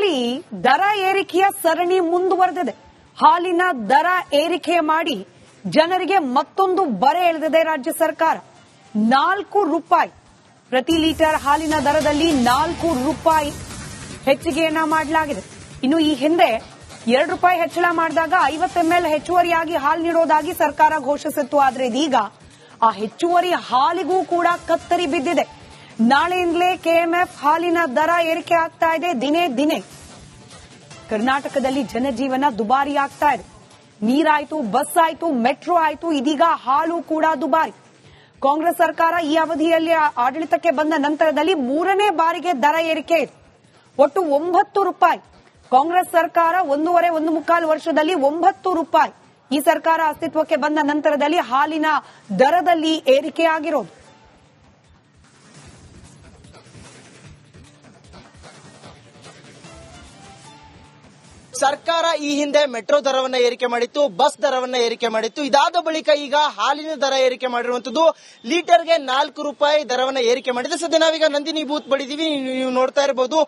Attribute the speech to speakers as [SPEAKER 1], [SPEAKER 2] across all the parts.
[SPEAKER 1] ರಾಜ್ಯದಲ್ಲಿ ದರ ಏರಿಕೆಯ ಸರಣಿ ಮುಂದುವರೆದಿದೆ. ಹಾಲಿನ ದರ ಏರಿಕೆ ಮಾಡಿ ಜನರಿಗೆ ಮತ್ತೊಂದು ಬರೆ ಎಳೆದಿದೆ ರಾಜ್ಯ ಸರ್ಕಾರ. 4 ರೂಪಾಯಿ ಪ್ರತಿ ಲೀಟರ್ ಹಾಲಿನ ದರದಲ್ಲಿ 4 ರೂಪಾಯಿ ಹೆಚ್ಚಿಗೆಯನ್ನ ಮಾಡಲಾಗಿದೆ. ಇನ್ನು ಈ ಹಿಂದೆ 2 ರೂಪಾಯಿ ಹೆಚ್ಚಳ ಮಾಡಿದಾಗ 50 ml ಹೆಚ್ಚುವರಿಯಾಗಿ ಹಾಲು ನೀಡೋದಾಗಿ ಸರ್ಕಾರ ಘೋಷಿಸಿತ್ತು. ಆದ್ರೆ ಇದೀಗ ಆ ಹೆಚ್ಚುವರಿ ಹಾಲಿಗೂ ಕೂಡ ಕತ್ತರಿ ಬಿದ್ದಿದೆ. ನಾಳೆಯಿಂದಲೇ ಕೆಎಂಎಫ್ ಹಾಲಿನ ದರ ಏರಿಕೆ ಆಗ್ತಾ ಇದೆ. ದಿನೇ ದಿನೇ ಕರ್ನಾಟಕದಲ್ಲಿ ಜನಜೀವನ ದುಬಾರಿ ಆಗ್ತಾ ಇದೆ. ನೀರಾಯ್ತು, ಬಸ್ ಆಯ್ತು, ಮೆಟ್ರೋ ಆಯ್ತು, ಇದೀಗ ಹಾಲು ಕೂಡ ದುಬಾರಿ. ಕಾಂಗ್ರೆಸ್ ಸರ್ಕಾರ ಈ ಅವಧಿಯಲ್ಲಿ ಆಡಳಿತಕ್ಕೆ ಬಂದ ನಂತರದಲ್ಲಿ 3ನೇ ಬಾರಿಗೆ ದರ ಏರಿಕೆ ಇದೆ. ಒಟ್ಟು 9 ರೂಪಾಯಿ. ಕಾಂಗ್ರೆಸ್ ಸರ್ಕಾರ 1.5 ವರ್ಷದಲ್ಲಿ 9 ರೂಪಾಯಿ. ಈ ಸರ್ಕಾರ ಅಸ್ತಿತ್ವಕ್ಕೆ ಬಂದ ನಂತರದಲ್ಲಿ ಹಾಲಿನ ದರದಲ್ಲಿ ಏರಿಕೆಯಾಗಿರೋದು.
[SPEAKER 2] ಸರ್ಕಾರ ಈ ಹಿಂದೆ ಮೆಟ್ರೋ ದರವನ್ನ ಏರಿಕೆ ಮಾಡಿತ್ತು, ಬಸ್ ದರವನ್ನ ಏರಿಕೆ ಮಾಡಿತ್ತು. ಇದಾದ ಬಳಿಕ ಈಗ ಹಾಲಿನ ದರ ಏರಿಕೆ ಮಾಡಿರುವಂತದ್ದು. ಲೀಟರ್ಗೆ 4 ರೂಪಾಯಿ ದರವನ್ನ ಏರಿಕೆ ಮಾಡಿದೆ. ಸದ್ಯ ನಾವೀಗ ನಂದಿನಿ ಬೂತ್ ಬಳಿದೀವಿ. ನೀವು ನೋಡ್ತಾ ಇರಬಹುದು,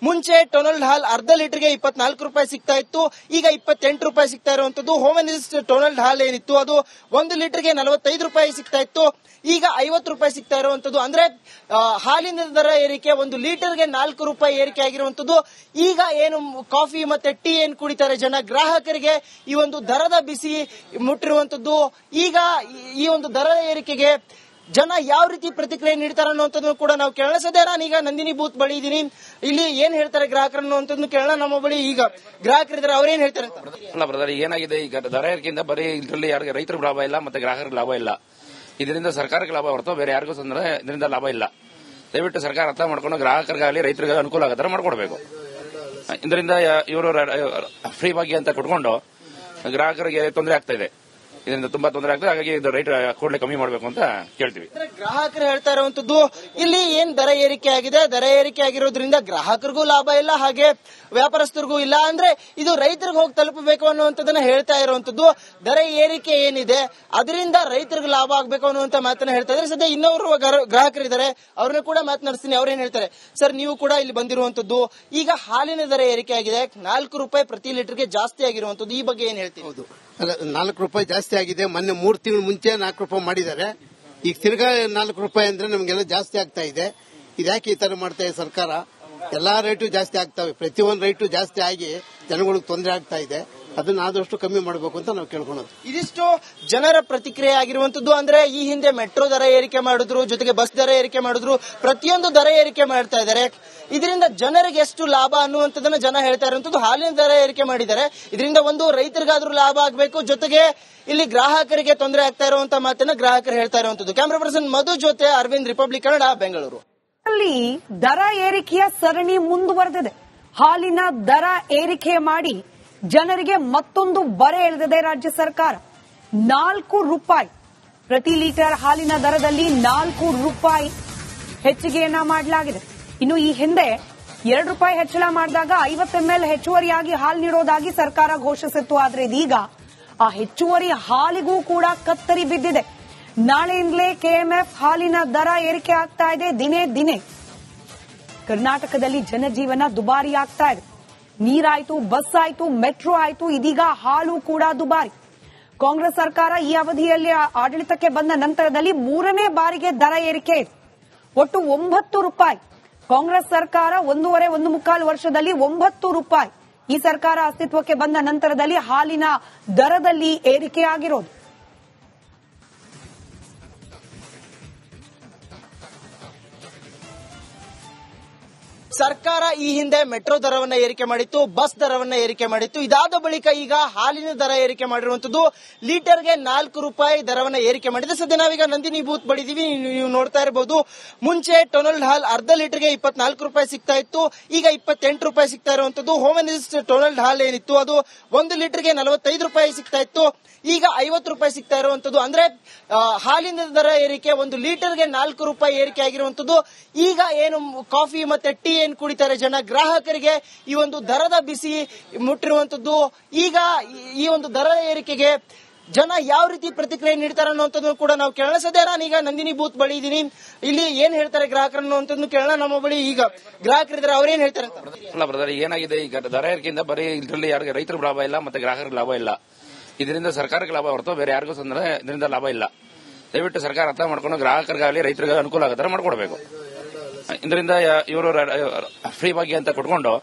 [SPEAKER 2] ಮುಂಚೆ ಟೊನಲ್ಡ್ ಹಾಲ್ ಅರ್ಧ ಲೀಟರ್ಗೆ 24 ರೂಪಾಯಿ ಸಿಗ್ತಾ ಇತ್ತು, ಈಗ 28 ರೂಪಾಯಿ ಸಿಗ್ತಾ ಇರುವಂತದ್ದು. ಹೋಮನಿಸ್ ಟೊನಲ್ಡ್ ಹಾಲ್ ಏನಿತ್ತು ಅದು 1 ಲೀಟರ್ಗೆ 45 ರೂಪಾಯಿ ಸಿಗ್ತಾ ಇತ್ತು, ಈಗ 50 ರೂಪಾಯಿ ಸಿಗ್ತಾ ಇರುವಂತದ್ದು. ಅಂದ್ರೆ ಹಾಲಿನ ದರ ಏರಿಕೆ 1 ಲೀಟರ್ಗೆ 4 ರೂಪಾಯಿ ಏರಿಕೆ ಆಗಿರುವಂತದ್ದು. ಈಗ ಏನು ಕಾಫಿ ಮತ್ತೆ ಟೀ ಏನ್ ಕುಡಿತಾರೆ ಜನ, ಗ್ರಾಹಕರಿಗೆ ಈ ಒಂದು ದರದ ಬಿಸಿ ಮುಟ್ಟಿರುವಂತದ್ದು. ಈಗ ಈ ಒಂದು ದರ ಏರಿಕೆಗೆ ಜನ ಯಾವ ರೀತಿ ಪ್ರತಿಕ್ರಿಯೆ ನೀಡ್ತಾರೆ ಅನ್ನುವಂಥದ್ದು ಕೂಡ ನಾವು ಕೇಳೋಣ. ಸದ್ಯ ನಾನೀಗ ನಂದಿನಿ ಬೂತ್ ಬಳಿ ಇದ್ದೀನಿ. ಇಲ್ಲಿ ಏನ್ ಹೇಳ್ತಾರೆ ಗ್ರಾಹಕರು ಅನ್ನುವಂಥದ್ದು ಕೇಳೋಣ. ನಮ್ಮ ಬಳಿ ಈಗ ಗ್ರಾಹಕರಿದ್ದಾರೆ, ಅವ್ರೇನ್ ಹೇಳ್ತಾರೆ ಅಂತ.
[SPEAKER 3] ಅಲ್ಲ ಬ್ರದರ್, ಏನಾಗಿದೆ ಈಗ ದರ ಏರಿಕೆಯಿಂದ ಬರೀ ಇದರಲ್ಲಿ ಯಾರಿಗೆ ರೈತರಿಗೆ ಲಾಭ ಇಲ್ಲ, ಮತ್ತೆ ಗ್ರಾಹಕರಿಗೆ ಲಾಭ ಇಲ್ಲ. ಇದರಿಂದ ಸರ್ಕಾರಕ್ಕೆ ಲಾಭ ಹೊರತು ಬೇರೆ ಯಾರಿಗೂ ಇದರಿಂದ ಲಾಭ ಇಲ್ಲ. ದಯವಿಟ್ಟು ಸರ್ಕಾರ ಅರ್ಥ ಮಾಡ್ಕೊಂಡು ಗ್ರಾಹಕರಿಗಾಗಲಿ ರೈತರಿಗೆ ಅನುಕೂಲ ಆಗೋ ತರ ಮಾಡ್ಕೊಡ್ಬೇಕು. ಇದರಿಂದ ಇವರು ಫ್ರೀ ಭಾಗ್ಯ ಅಂತ ಕೊಟ್ಕೊಂಡು ಗ್ರಾಹಕರಿಗೆ ತೊಂದರೆ ಆಗ್ತಾ ಇದೆ. ಇದರಿಂದ ತುಂಬಾ ತೊಂದರೆ ಆಗ್ತದೆ. ಹಾಗಾಗಿ ರೈಟ್ ಕೂಡಲೇ ಕಮ್ಮಿ ಮಾಡಬೇಕು ಅಂತ ಕೇಳ್ತೀವಿ.
[SPEAKER 2] ಗ್ರಾಹಕರು ಹೇಳ್ತಾ ಇರುವಂತದ್ದು, ಇಲ್ಲಿ ಏನ್ ದರ ಏರಿಕೆ ಆಗಿದೆ, ದರ ಏರಿಕೆ ಆಗಿರೋದ್ರಿಂದ ಗ್ರಾಹಕರಿಗೂ ಲಾಭ ಇಲ್ಲ, ಹಾಗೆ ವ್ಯಾಪಾರಸ್ಥರಿಗೂ ಇಲ್ಲ. ಅಂದ್ರೆ ಇದು ರೈತರಿಗೆ ಹೋಗಿ ತಲುಪಬೇಕು ಅನ್ನುವಂಥದ್ದನ್ನ ಹೇಳ್ತಾ ಇರುವಂತದ್ದು. ದರ ಏರಿಕೆ ಏನಿದೆ ಅದರಿಂದ ರೈತರಿಗೆ ಲಾಭ ಆಗ್ಬೇಕು ಅನ್ನುವಂತ ಮಾತನ್ನ ಹೇಳ್ತಾ ಇದ್ದಾರೆ. ಸದ್ಯ ಇನ್ನೊಬ್ರು ಗ್ರಾಹಕರಿದ್ದಾರೆ, ಅವ್ರನ್ನ ಕೂಡ ಮಾತನಾಡಿಸ್ತೀನಿ. ಅವ್ರೇನ್ ಹೇಳ್ತಾರೆ. ಸರ್, ನೀವು ಕೂಡ ಇಲ್ಲಿ ಬಂದಿರುವಂತದ್ದು, ಈಗ ಹಾಲಿನ ದರ ಏರಿಕೆ ಆಗಿದೆ, 4 ರೂಪಾಯಿ ಪ್ರತಿ ಲೀಟರ್ಗೆ ಜಾಸ್ತಿ ಆಗಿರುವಂತದ್ದು. ಈ ಬಗ್ಗೆ ಏನ್ ಹೇಳ್ತೀವಿ?
[SPEAKER 4] 4 ರೂಪಾಯಿ ಜಾಸ್ತಿ ಆಗಿದೆ. ಮೊನ್ನೆ 3 ತಿಂಗಳು ಮುಂಚೆ 4 ರೂಪಾಯಿ ಮಾಡಿದ್ದಾರೆ. ಈಗ ತಿರ್ಗಾ 4 ರೂಪಾಯಿ ಅಂದ್ರೆ ನಮಗೆಲ್ಲ ಜಾಸ್ತಿ ಆಗ್ತಾ ಇದೆ. ಇದ್ಯಾಕೆ ಈ ತರ ಮಾಡ್ತಾ ಇದೆ ಸರ್ಕಾರ? ಎಲ್ಲಾ ರೇಟು ಜಾಸ್ತಿ ಆಗ್ತವೆ. ಪ್ರತಿಯೊಂದು ರೇಟು ಜಾಸ್ತಿ ಆಗಿ ಜನಗಳಿಗೆ ತೊಂದರೆ ಆಗ್ತಾ ಇದೆ. ಅದನ್ನ ಆದಷ್ಟು ಕಮ್ಮಿ ಮಾಡಬೇಕು ಅಂತ ನಾವು ಕೇಳ್ಕೊಳ್ಳೋದು.
[SPEAKER 2] ಇದಿಷ್ಟು ಜನರ ಪ್ರತಿಕ್ರಿಯೆ ಆಗಿರುವಂತದ್ದು. ಅಂದ್ರೆ ಈ ಹಿಂದೆ ಮೆಟ್ರೋ ದರ ಏರಿಕೆ ಮಾಡಿದ್ರು, ಜೊತೆಗೆ ಬಸ್ ದರ ಏರಿಕೆ ಮಾಡಿದ್ರು, ಪ್ರತಿಯೊಂದು ದರ ಏರಿಕೆ ಮಾಡ್ತಾ ಇದ್ದಾರೆ. ಇದರಿಂದ ಜನರಿಗೆ ಎಷ್ಟು ಲಾಭ ಅನ್ನುವಂಥದ್ದನ್ನ ಜನ ಹೇಳ್ತಾ ಇರುವಂತದ್ದು. ಹಾಲಿನ ದರ ಏರಿಕೆ ಮಾಡಿದ್ದಾರೆ, ಇದರಿಂದ ಒಂದು ರೈತರಿಗಾದ್ರೂ ಲಾಭ ಆಗಬೇಕು, ಜೊತೆಗೆ ಇಲ್ಲಿ ಗ್ರಾಹಕರಿಗೆ ತೊಂದರೆ ಆಗ್ತಾ ಇರುವಂತ ಮಾತನ್ನ ಗ್ರಾಹಕರು ಹೇಳ್ತಾ ಇರುವಂತದ್ದು. ಕ್ಯಾಮರಾ ಪರ್ಸನ್ ಮಧು ಜೊತೆ ಅರವಿಂದ್, ರಿಪಬ್ಲಿಕ್ ಕನ್ನಡ, ಬೆಂಗಳೂರು.
[SPEAKER 1] ಅಲ್ಲಿ ದರ ಏರಿಕೆಯ ಸರಣಿ ಮುಂದುವರೆದಿದೆ. ಹಾಲಿನ ದರ ಏರಿಕೆ ಮಾಡಿ ಜನರಿಗೆ ಮತ್ತೊಂದು ಬರೆ ಎಳೆದಿದೆ ರಾಜ್ಯ ಸರ್ಕಾರ. 4 ರೂಪಾಯಿ ಪ್ರತಿ ಲೀಟರ್ ಹಾಲಿನ ದರದಲ್ಲಿ 4 ರೂಪಾಯಿ ಹೆಚ್ಚಿಗೆಯನ್ನ ಮಾಡಲಾಗಿದೆ. ಇನ್ನು ಈ ಹಿಂದೆ 2 ರೂಪಾಯಿ ಹೆಚ್ಚಳ ಮಾಡಿದಾಗ 50 ml ಹೆಚ್ಚುವರಿಯಾಗಿ ಹಾಲು ನೀಡೋದಾಗಿ ಸರ್ಕಾರ ಘೋಷಿಸಿತ್ತು. ಆದ್ರೆ ಇದೀಗ ಆ ಹೆಚ್ಚುವರಿ ಹಾಲಿಗೂ ಕೂಡ ಕತ್ತರಿ ಬಿದ್ದಿದೆ. ನಾಳೆಯಿಂದಲೇ ಕೆಎಂಎಫ್ ಹಾಲಿನ ದರ ಏರಿಕೆ ಆಗ್ತಾ ಇದೆ. ದಿನೇ ದಿನೇ ಕರ್ನಾಟಕದಲ್ಲಿ ಜನಜೀವನ ದುಬಾರಿ ಆಗ್ತಾ ಇದೆ. ನೀರಾಯ್ತು, ಬಸ್ ಆಯ್ತು, ಮೆಟ್ರೋ ಆಯ್ತು, ಇದೀಗ ಹಾಲು ಕೂಡ ದುಬಾರಿ. ಕಾಂಗ್ರೆಸ್ ಸರ್ಕಾರ ಈ ಅವಧಿಯಲ್ಲಿ ಆಡಳಿತಕ್ಕೆ ಬಂದ ನಂತರದಲ್ಲಿ 3ನೇ ಬಾರಿಗೆ ದರ ಏರಿಕೆ ಇದೆ. ಒಟ್ಟು 9 ರೂಪಾಯಿ. ಕಾಂಗ್ರೆಸ್ ಸರ್ಕಾರ 1.5 ವರ್ಷದಲ್ಲಿ 9 ರೂಪಾಯಿ. ಈ ಸರ್ಕಾರ ಅಸ್ತಿತ್ವಕ್ಕೆ ಬಂದ ನಂತರದಲ್ಲಿ ಹಾಲಿನ ದರದಲ್ಲಿ ಏರಿಕೆಯಾಗಿರೋದು.
[SPEAKER 2] ಸರ್ಕಾರ ಈ ಹಿಂದೆ ಮೆಟ್ರೋ ದರವನ್ನ ಏರಿಕೆ ಮಾಡಿತ್ತು, ಬಸ್ ದರವನ್ನ ಏರಿಕೆ ಮಾಡಿತ್ತು. ಇದಾದ ಬಳಿಕ ಈಗ ಹಾಲಿನ ದರ ಏರಿಕೆ ಮಾಡಿರುವಂತದ್ದು. ಲೀಟರ್ಗೆ 4 ರೂಪಾಯಿ ದರವನ್ನ ಏರಿಕೆ ಮಾಡಿದೆ. ಸದ್ಯ ನಾವೀಗ ನಂದಿನಿ ಬೂತ್ ಬಳಿದೀವಿ. ನೀವು ನೋಡ್ತಾ ಇರಬಹುದು, ಮುಂಚೆ ಟೊನಲ್ಡ್ ಹಾಲ್ ಅರ್ಧ ಲೀಟರ್ಗೆ 24 ರೂಪಾಯಿ ಸಿಗ್ತಾ ಇತ್ತು, ಈಗ 28 ರೂಪಾಯಿ ಸಿಗ್ತಾ ಇರುವಂತದ್ದು. ಹೋಮನಿಸ್ ಟೊನಲ್ಡ್ ಹಾಲ್ ಏನಿತ್ತು ಅದು 1 ಲೀಟರ್ಗೆ 45 ರೂಪಾಯಿ ಸಿಗ್ತಾ ಇತ್ತು, ಈಗ 50 ರೂಪಾಯಿ ಸಿಗ್ತಾ ಇರುವಂತದ್ದು. ಅಂದ್ರೆ ಹಾಲಿನ ದರ ಏರಿಕೆ 1 ಲೀಟರ್ಗೆ 4 ರೂಪಾಯಿ ಏರಿಕೆ ಆಗಿರುವಂತದ್ದು. ಈಗ ಏನು ಕಾಫಿ ಮತ್ತೆ ಟೀ ಏನ್ ಕುಡಿತಾರೆ ಜನ, ಗ್ರಾಹಕರಿಗೆ ಈ ಒಂದು ದರದ ಬಿಸಿ ಮುಟ್ಟಿರುವಂತದ್ದು. ಈಗ ಈ ಒಂದು ದರ ಏರಿಕೆಗೆ ಜನ ಯಾವ ರೀತಿ ಪ್ರತಿಕ್ರಿಯೆ ನೀಡ್ತಾರೆ ಅನ್ನೋಂಥದ್ದು ಕೂಡ ನಾವು ಕೇಳೋಣ. ಸದ್ಯ ನಾನೀಗ ನಂದಿನಿ ಬೂತ್ ಬಳಿ ಇದೀನಿ. ಇಲ್ಲಿ ಏನ್ ಹೇಳ್ತಾರೆ ಗ್ರಾಹಕರು ಅನ್ನೋಂಥದ್ದು ಕೇಳೋಣ. ನಮ್ಮ ಬಳಿ ಈಗ ಗ್ರಾಹಕರಿದ್ದಾರೆ, ಅವ್ರೇನ್ ಹೇಳ್ತಾರೆ ಅಂತ.
[SPEAKER 3] ಅಲ್ಲ ಬ್ರದರ್, ಏನಾಗಿದೆ ಈಗ ದರ ಏರಿಕೆಯಿಂದ ಬರೀ ಇದರಲ್ಲಿ ಯಾರಿಗೆ ರೈತರಿಗೆ ಲಾಭ ಇಲ್ಲ ಮತ್ತೆ ಗ್ರಾಹಕರಿಗೆ ಲಾಭ ಇಲ್ಲ. ಇದರಿಂದ ಸರ್ಕಾರಕ್ಕೆ ಲಾಭ ಹೊರತು ಬೇರೆ ಯಾರಿಗೂ ಅಂದ್ರೆ ಇದರಿಂದ ಲಾಭ ಇಲ್ಲ. ದಯವಿಟ್ಟು ಸರ್ಕಾರ ಅರ್ಥ ಮಾಡ್ಕೊಂಡು ಗ್ರಾಹಕರಿಗಾಗಲಿ ರೈತರಿಗೆ ಅನುಕೂಲ ಆಗೋ ತರ ಮಾಡ್ಕೊಡ್ಬೇಕು. ಇದರಿಂದ ಇವರು ಫ್ರೀ ಭಾಗ್ಯ ಅಂತ ಕೊಟ್ಕೊಂಡು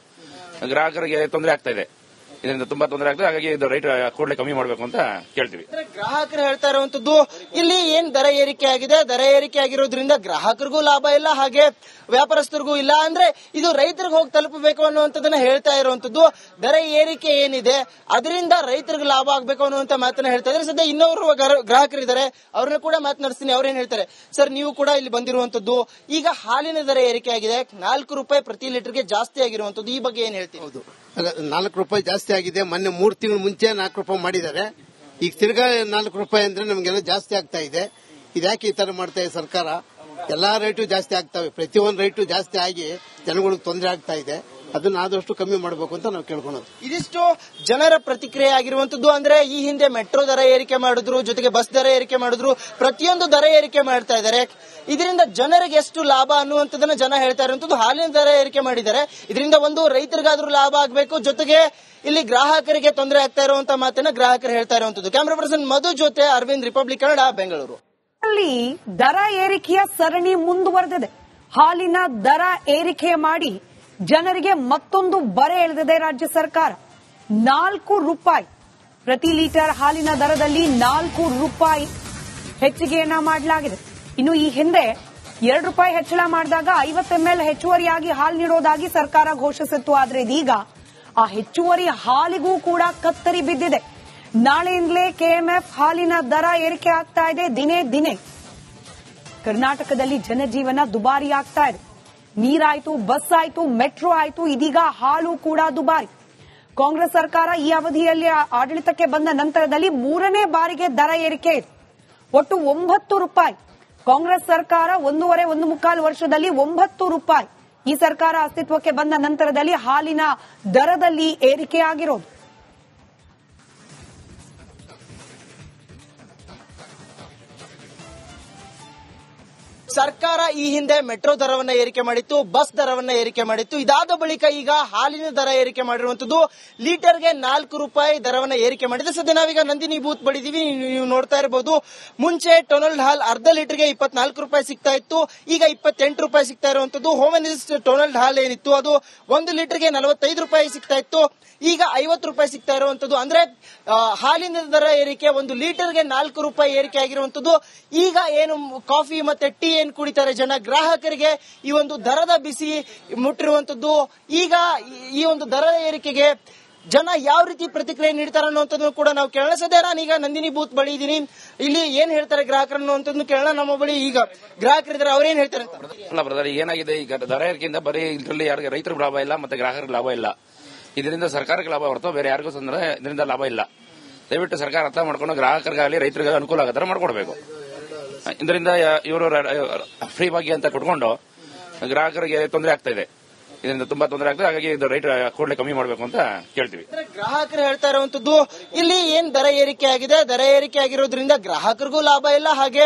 [SPEAKER 3] ಗ್ರಾಹಕರಿಗೆ ತೊಂದರೆ ಆಗ್ತಾ ಇದೆ. ಇದರಿಂದ ತುಂಬಾ ತೊಂದರೆ ಆಗ್ತದೆ. ಹಾಗಾಗಿ ಇದು ರೈಟ್ ಕೂಡಲೇ ಕಮ್ಮಿ ಮಾಡಬೇಕು ಅಂತ ಕೇಳ್ತೀವಿ.
[SPEAKER 2] ಗ್ರಾಹಕರು ಹೇಳ್ತಾ ಇರುವಂತದ್ದು ಇಲ್ಲಿ ಏನ್ ದರ ಏರಿಕೆ ಆಗಿದೆ, ದರ ಏರಿಕೆ ಆಗಿರೋದ್ರಿಂದ ಗ್ರಾಹಕರಿಗೂ ಲಾಭ ಇಲ್ಲ, ಹಾಗೆ ವ್ಯಾಪಾರಸ್ಥರಿಗೂ ಇಲ್ಲ. ಅಂದ್ರೆ ಇದು ರೈತರಿಗೆ ಹೋಗಿ ತಲುಪಬೇಕು ಅನ್ನುವಂಥದ್ದನ್ನ ಹೇಳ್ತಾ ಇರುವಂತದ್ದು. ದರ ಏರಿಕೆ ಏನಿದೆ ಅದರಿಂದ ರೈತರಿಗೆ ಲಾಭ ಆಗ್ಬೇಕು ಅನ್ನುವಂತ ಮಾತನ್ನ ಹೇಳ್ತಾ ಇದ್ದಾರೆ. ಸದ್ಯ ಇನ್ನೊಬ್ರು ಗ್ರಾಹಕರಿದ್ದಾರೆ, ಅವ್ರನ್ನ ಕೂಡ ಮಾತನಾಡಿಸ್ತೀನಿ. ಅವ್ರೇನ್ ಹೇಳ್ತಾರೆ. ಸರ್, ನೀವು ಕೂಡ ಇಲ್ಲಿ ಬಂದಿರುವಂತದ್ದು, ಈಗ ಹಾಲಿನ ದರ ಏರಿಕೆ ಆಗಿದೆ, 4 ರೂಪಾಯಿ ಪ್ರತಿ ಲೀಟರ್ಗೆ ಜಾಸ್ತಿ ಆಗಿರುವಂತದ್ದು, ಈ ಬಗ್ಗೆ ಏನ್ ಹೇಳ್ತೀವಿ?
[SPEAKER 4] ಹೌದು, 4 ರೂಪಾಯಿ ಜಾಸ್ತಿ ಆಗಿದೆ. ಮೊನ್ನೆ 3 ತಿಂಗಳು ಮುಂಚೆ 4 ರೂಪಾಯಿ ಮಾಡಿದ್ದಾರೆ. ಈಗ ತಿರ್ಗಾ 4 ರೂಪಾಯಿ ಅಂದ್ರೆ ನಮಗೆಲ್ಲ ಜಾಸ್ತಿ ಆಗ್ತಾ ಇದೆ. ಇದ್ಯಾಕೆ ಈ ತರ ಮಾಡ್ತಾ ಇದೆ ಸರ್ಕಾರ? ಎಲ್ಲಾ ರೇಟು ಜಾಸ್ತಿ ಆಗ್ತವೆ. ಪ್ರತಿಯೊಂದು ರೇಟು ಜಾಸ್ತಿ ಆಗಿ ಜನಗಳಿಗೆ ತೊಂದರೆ ಆಗ್ತಾ ಇದೆ. ಅದನ್ನ ಆದಷ್ಟು ಕಮ್ಮಿ ಮಾಡಬೇಕು ಅಂತ ನಾವು ಕೇಳ್ಕೊಳ್ಳೋದು.
[SPEAKER 2] ಇದಿಷ್ಟು ಜನರ ಪ್ರತಿಕ್ರಿಯೆ ಆಗಿರುವಂತದ್ದು. ಅಂದ್ರೆ ಈ ಹಿಂದೆ ಮೆಟ್ರೋ ದರ ಏರಿಕೆ ಮಾಡಿದ್ರು, ಜೊತೆಗೆ ಬಸ್ ದರ ಏರಿಕೆ ಮಾಡಿದ್ರು, ಪ್ರತಿಯೊಂದು ದರ ಏರಿಕೆ ಮಾಡ್ತಾ ಇದ್ದಾರೆ. ಇದರಿಂದ ಜನರಿಗೆ ಎಷ್ಟು ಲಾಭ ಅನ್ನುವಂಥದ್ದನ್ನ ಜನ ಹೇಳ್ತಾ ಇರುವಂತದ್ದು. ಹಾಲಿನ ದರ ಏರಿಕೆ ಮಾಡಿದ್ದಾರೆ, ಇದರಿಂದ ಒಂದು ರೈತರಿಗಾದ್ರೂ ಲಾಭ ಆಗಬೇಕು, ಜೊತೆಗೆ ಇಲ್ಲಿ ಗ್ರಾಹಕರಿಗೆ ತೊಂದರೆ ಆಗ್ತಾ ಇರುವಂತ ಮಾತನ್ನ ಗ್ರಾಹಕರು ಹೇಳ್ತಾ ಇರುವಂತದ್ದು. ಕ್ಯಾಮರಾ ಪರ್ಸನ್ ಮಧು ಜೊತೆ ಅರವಿಂದ್, ರಿಪಬ್ಲಿಕ್ ಕನ್ನಡ, ಬೆಂಗಳೂರು.
[SPEAKER 1] ಅಲ್ಲಿ ದರ ಏರಿಕೆಯ ಸರಣಿ ಮುಂದುವರೆದಿದೆ. ಹಾಲಿನ ದರ ಏರಿಕೆ ಮಾಡಿ ಜನರಿಗೆ ಮತ್ತೊಂದು ಬರೆ ಎಳೆದಿದೆ ರಾಜ್ಯ ಸರ್ಕಾರ. 4 ರೂಪಾಯಿ ಪ್ರತಿ ಲೀಟರ್ ಹಾಲಿನ ದರದಲ್ಲಿ 4 ರೂಪಾಯಿ ಹೆಚ್ಚಿಗೆಯನ್ನ ಮಾಡಲಾಗಿದೆ. ಇನ್ನು ಈ ಹಿಂದೆ 2 ರೂಪಾಯಿ ಹೆಚ್ಚಳ ಮಾಡಿದಾಗ 50 ml ಹೆಚ್ಚುವರಿಯಾಗಿ ಹಾಲು ನೀಡೋದಾಗಿ ಸರ್ಕಾರ ಘೋಷಿಸಿತ್ತು. ಆದ್ರೆ ಇದೀಗ ಆ ಹೆಚ್ಚುವರಿ ಹಾಲಿಗೂ ಕೂಡ ಕತ್ತರಿ ಬಿದ್ದಿದೆ. ನಾಳೆಯಿಂದಲೇ ಕೆಎಂಎಫ್ ಹಾಲಿನ ದರ ಏರಿಕೆ ಆಗ್ತಾ ಇದೆ. ದಿನೇ ದಿನೇ ಕರ್ನಾಟಕದಲ್ಲಿ ಜನಜೀವನ ದುಬಾರಿ ಆಗ್ತಾ ಇದೆ. ನೀರಾಯ್ತು, ಬಸ್ ಆಯ್ತು, ಮೆಟ್ರೋ ಆಯ್ತು, ಇದೀಗ ಹಾಲು ಕೂಡ ದುಬಾರಿ. ಕಾಂಗ್ರೆಸ್ ಸರ್ಕಾರ ಈ ಅವಧಿಯಲ್ಲಿ ಆಡಳಿತಕ್ಕೆ ಬಂದ ನಂತರದಲ್ಲಿ 3ನೇ ಬಾರಿಗೆ ದರ ಏರಿಕೆ ಇದೆ. ಒಟ್ಟು 9 ರೂಪಾಯಿ. ಕಾಂಗ್ರೆಸ್ ಸರ್ಕಾರ 1.5 ವರ್ಷದಲ್ಲಿ 9 ರೂಪಾಯಿ. ಈ ಸರ್ಕಾರ ಅಸ್ತಿತ್ವಕ್ಕೆ ಬಂದ ನಂತರದಲ್ಲಿ ಹಾಲಿನ ದರದಲ್ಲಿ ಏರಿಕೆ ಆಗಿರೋದು.
[SPEAKER 2] ಸರ್ಕಾರ ಈ ಹಿಂದೆ ಮೆಟ್ರೋ ದರವನ್ನ ಏರಿಕೆ ಮಾಡಿತ್ತು, ಬಸ್ ದರವನ್ನ ಏರಿಕೆ ಮಾಡಿತ್ತು. ಇದಾದ ಬಳಿಕ ಈಗ ಹಾಲಿನ ದರ ಏರಿಕೆ ಮಾಡಿರುವಂತದ್ದು. ಲೀಟರ್ಗೆ 4 ರೂಪಾಯಿ ದರವನ್ನ ಏರಿಕೆ ಮಾಡಿದೆ. ಸದ್ಯ ನಾವೀಗ ನಂದಿನಿ ಬೂತ್ ಬಳಿದೀವಿ. ನೀವು ನೋಡ್ತಾ ಇರಬಹುದು, ಮುಂಚೆ ಟೊನಲ್ಡ್ ಹಾಲ್ ಅರ್ಧ ಲೀಟರ್ಗೆ 24 ರೂಪಾಯಿ ಸಿಗ್ತಾ ಇತ್ತು, ಈಗ 28 ರೂಪಾಯಿ ಸಿಗ್ತಾ ಇರುವಂತದ್ದು. ಹೋಮನಿಸ್ ಟೊನಲ್ಡ್ ಹಾಲ್ ಏನಿತ್ತು ಅದು 1 ಲೀಟರ್ಗೆ 45 ರೂಪಾಯಿ ಸಿಗ್ತಾ ಇತ್ತು, ಈಗ 50 ರೂಪಾಯಿ ಸಿಗ್ತಾ ಇರುವಂತದ್ದು. ಅಂದ್ರೆ ಹಾಲಿನ ದರ ಏರಿಕೆ 1 ಲೀಟರ್ಗೆ 4 ರೂಪಾಯಿ ಏರಿಕೆ ಆಗಿರುವಂತದ್ದು. ಈಗ ಏನು ಕಾಫಿ ಮತ್ತೆ ಟೀ ಏನ್ ಕುಡಿತಾರೆ ಜನ, ಗ್ರಾಹಕರಿಗೆ ಈ ಒಂದು ದರದ ಬಿಸಿ ಮುಟ್ಟಿರುವಂತದ್ದು. ಈಗ ಈ ಒಂದು ದರ ಏರಿಕೆಗೆ ಜನ ಯಾವ ರೀತಿ ಪ್ರತಿಕ್ರಿಯೆ ನೀಡ್ತಾರೆ ಅನ್ನೋಂಥದ್ದು ಕೂಡ ನಾವು ಕೇಳೋಣ. ಸದ್ಯ ನಾನೀಗ ನಂದಿನಿ ಬೂತ್ ಬಳಿ ಇದೀನಿ. ಇಲ್ಲಿ ಏನ್ ಹೇಳ್ತಾರೆ ಗ್ರಾಹಕರು ಅನ್ನೋಂಥದ್ದು ಕೇಳೋಣ. ನಮ್ಮ ಬಳಿ ಈಗ ಗ್ರಾಹಕರಿದ್ದಾರೆ, ಅವ್ರೇನ್ ಹೇಳ್ತಾರೆ ಅಂತ.
[SPEAKER 3] ಅಲ್ಲ ಬ್ರದರ್, ಏನಾಗಿದೆ ಈಗ ದರ ಏರಿಕೆಯಿಂದ ಬರೀ ಇದರಲ್ಲಿ ಯಾರಿಗೆ ರೈತರಿಗೆ ಲಾಭ ಇಲ್ಲ ಮತ್ತೆ ಗ್ರಾಹಕರಿಗೆ ಲಾಭ ಇಲ್ಲ. ಇದರಿಂದ ಸರ್ಕಾರಕ್ಕೆ ಲಾಭ ಹೊರತು ಬೇರೆ ಯಾರಿಗೂ ಅಂದ್ರೆ ಇದರಿಂದ ಲಾಭ ಇಲ್ಲ. ದಯವಿಟ್ಟು ಸರ್ಕಾರ ಅರ್ಥ ಮಾಡ್ಕೊಂಡು ಗ್ರಾಹಕರಿಗಾಗಲಿ ರೈತರಿಗೆ ಅನುಕೂಲ ಆಗೋ ತರ ಮಾಡ್ಕೊಡ್ಬೇಕು. ಇದರಿಂದ ಇವರು ಫ್ರೀ ಭಾಗ್ಯ ಅಂತ ಕೊಟ್ಕೊಂಡು ಗ್ರಾಹಕರಿಗೆ ತೊಂದರೆ ಆಗ್ತಾ ಇದೆ. ಇದರಿಂದ ತುಂಬಾ ತೊಂದರೆ ಆಗ್ತದೆ. ಹಾಗಾಗಿ ಇದು ರೈಟ್ ಕೂಡಲೇ ಕಮ್ಮಿ ಮಾಡಬೇಕು ಅಂತ ಕೇಳ್ತೀವಿ.
[SPEAKER 2] ಗ್ರಾಹಕರು ಹೇಳ್ತಾ ಇರುವಂತದ್ದು, ಇಲ್ಲಿ ಏನ್ ದರ ಏರಿಕೆ ಆಗಿದೆ, ದರ ಏರಿಕೆ ಆಗಿರೋದ್ರಿಂದ ಗ್ರಾಹಕರಿಗೂ ಲಾಭ ಇಲ್ಲ, ಹಾಗೆ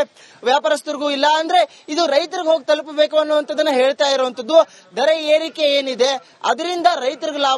[SPEAKER 2] ವ್ಯಾಪಾರಸ್ಥರಿಗೂ ಇಲ್ಲ. ಅಂದ್ರೆ ಇದು ರೈತರಿಗೆ ಹೋಗಿ ತಲುಪಬೇಕು ಅನ್ನುವಂಥದ್ದನ್ನ ಹೇಳ್ತಾ ಇರುವಂತದ್ದು. ದರ ಏರಿಕೆ ಏನಿದೆ ಅದರಿಂದ ರೈತರಿಗೆ ಲಾಭ